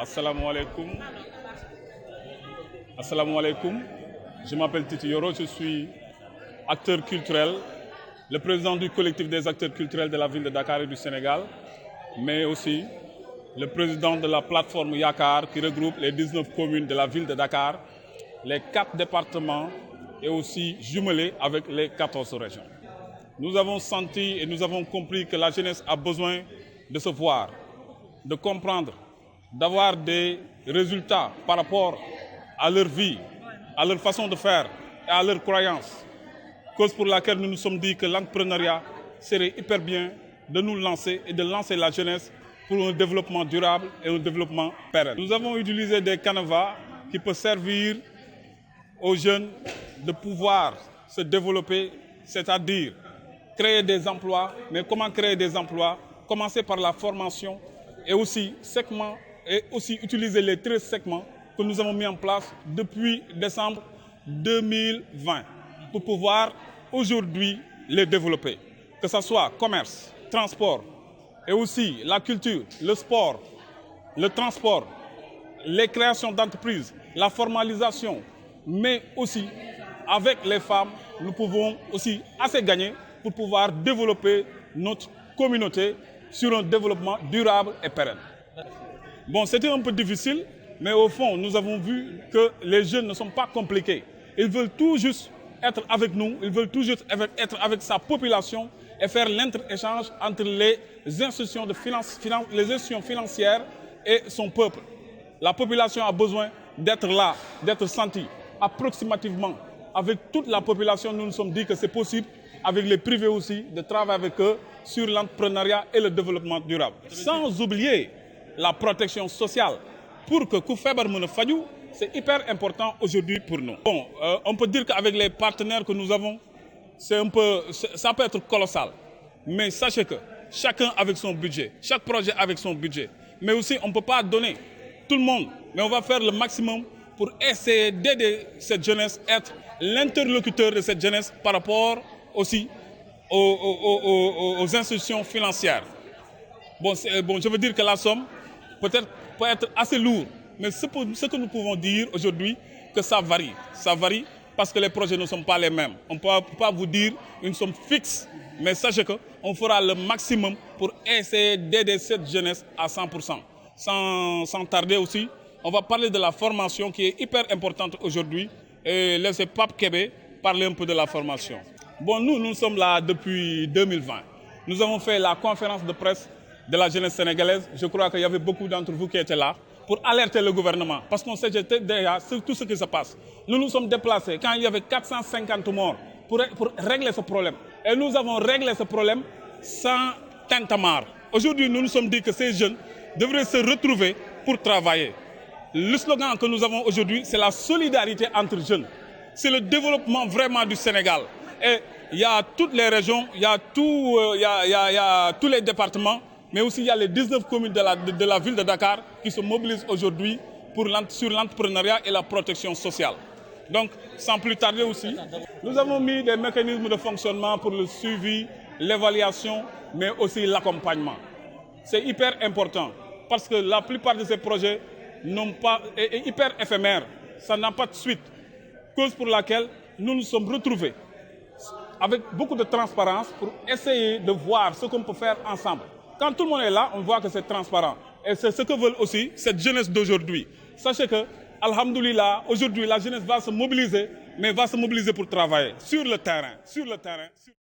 Assalamu alaikum. Assalamu alaikum. Je m'appelle Titi Yoro, je suis acteur culturel, le président du collectif des acteurs culturels de la ville de Dakar et du Sénégal, mais aussi le président de la plateforme Yakar qui regroupe les 19 communes de la ville de Dakar, les 4 départements et aussi jumelés avec les 14 régions. Nous avons senti et nous avons compris que la jeunesse a besoin de se voir, de comprendre, d'avoir des résultats par rapport à leur vie, à leur façon de faire et à leurs croyances. Cause pour laquelle nous nous sommes dit que l'entrepreneuriat serait hyper bien de nous lancer et de lancer la jeunesse pour un développement durable et un développement pérenne. Nous avons utilisé des canevas qui peuvent servir aux jeunes de pouvoir se développer, c'est-à-dire créer des emplois. Mais comment créer des emplois? Commencer par la formation et aussi utiliser les 13 segments que nous avons mis en place depuis décembre 2020 pour pouvoir aujourd'hui les développer. Que ce soit commerce, transport et aussi la culture, le sport, le transport, les créations d'entreprises, la formalisation, mais aussi avec les femmes, nous pouvons aussi assez gagner pour pouvoir développer notre communauté sur un développement durable et pérenne. Bon, c'était un peu difficile, mais au fond, nous avons vu que les jeunes ne sont pas compliqués. Ils veulent tout juste être avec nous, ils veulent tout juste être avec sa population et faire l'inter-échange entre les institutions, les institutions financières et son peuple. La population a besoin d'être là, d'être sentie approximativement. Avec toute la population, nous nous sommes dit que c'est possible, avec les privés aussi, de travailler avec eux sur l'entrepreneuriat et le développement durable. Sans oublier la protection sociale. Pour que Koufebar Moune Fadjou, c'est hyper important aujourd'hui pour nous. Bon, on peut dire qu'avec les partenaires que nous avons, ça peut être colossal. Mais sachez que chacun avec son budget, chaque projet avec son budget. Mais aussi, on ne peut pas donner tout le monde, mais on va faire le maximum pour essayer d'aider cette jeunesse, être l'interlocuteur de cette jeunesse par rapport aussi aux institutions financières. Bon, je veux dire que la somme peut être assez lourde, mais ce que nous pouvons dire aujourd'hui, que ça varie. Ça varie parce que les projets ne sont pas les mêmes. On ne peut pas vous dire une somme fixe, mais sachez qu'on fera le maximum pour essayer d'aider cette jeunesse à 100%. Sans tarder aussi, on va parler de la formation qui est hyper importante aujourd'hui et laisser Pape Kébé parler un peu de la formation. Bon, nous sommes là depuis 2020. Nous avons fait la conférence de presse de la jeunesse sénégalaise. Je crois qu'il y avait beaucoup d'entre vous qui étaient là pour alerter le gouvernement. Parce qu'on sait déjà tout ce qui se passe. Nous nous sommes déplacés quand il y avait 450 morts pour régler ce problème. Et nous avons réglé ce problème sans tintamarre. Aujourd'hui, nous nous sommes dit que ces jeunes devraient se retrouver pour travailler. Le slogan que nous avons aujourd'hui, c'est la solidarité entre jeunes. C'est le développement vraiment du Sénégal. Et il y a toutes les régions, il y a tous les départements, mais aussi il y a les 19 communes de la ville de Dakar qui se mobilisent aujourd'hui sur l'entrepreneuriat et la protection sociale. Donc, sans plus tarder aussi, nous avons mis des mécanismes de fonctionnement pour le suivi, l'évaluation, mais aussi l'accompagnement. C'est hyper important parce que la plupart de ces projets est hyper éphémère, ça n'a pas de suite. Cause pour laquelle nous nous sommes retrouvés avec beaucoup de transparence pour essayer de voir ce qu'on peut faire ensemble. Quand tout le monde est là, on voit que c'est transparent. Et c'est ce que veulent aussi cette jeunesse d'aujourd'hui. Sachez que, alhamdoulilah, aujourd'hui, la jeunesse va se mobiliser, mais va se mobiliser pour travailler sur le terrain.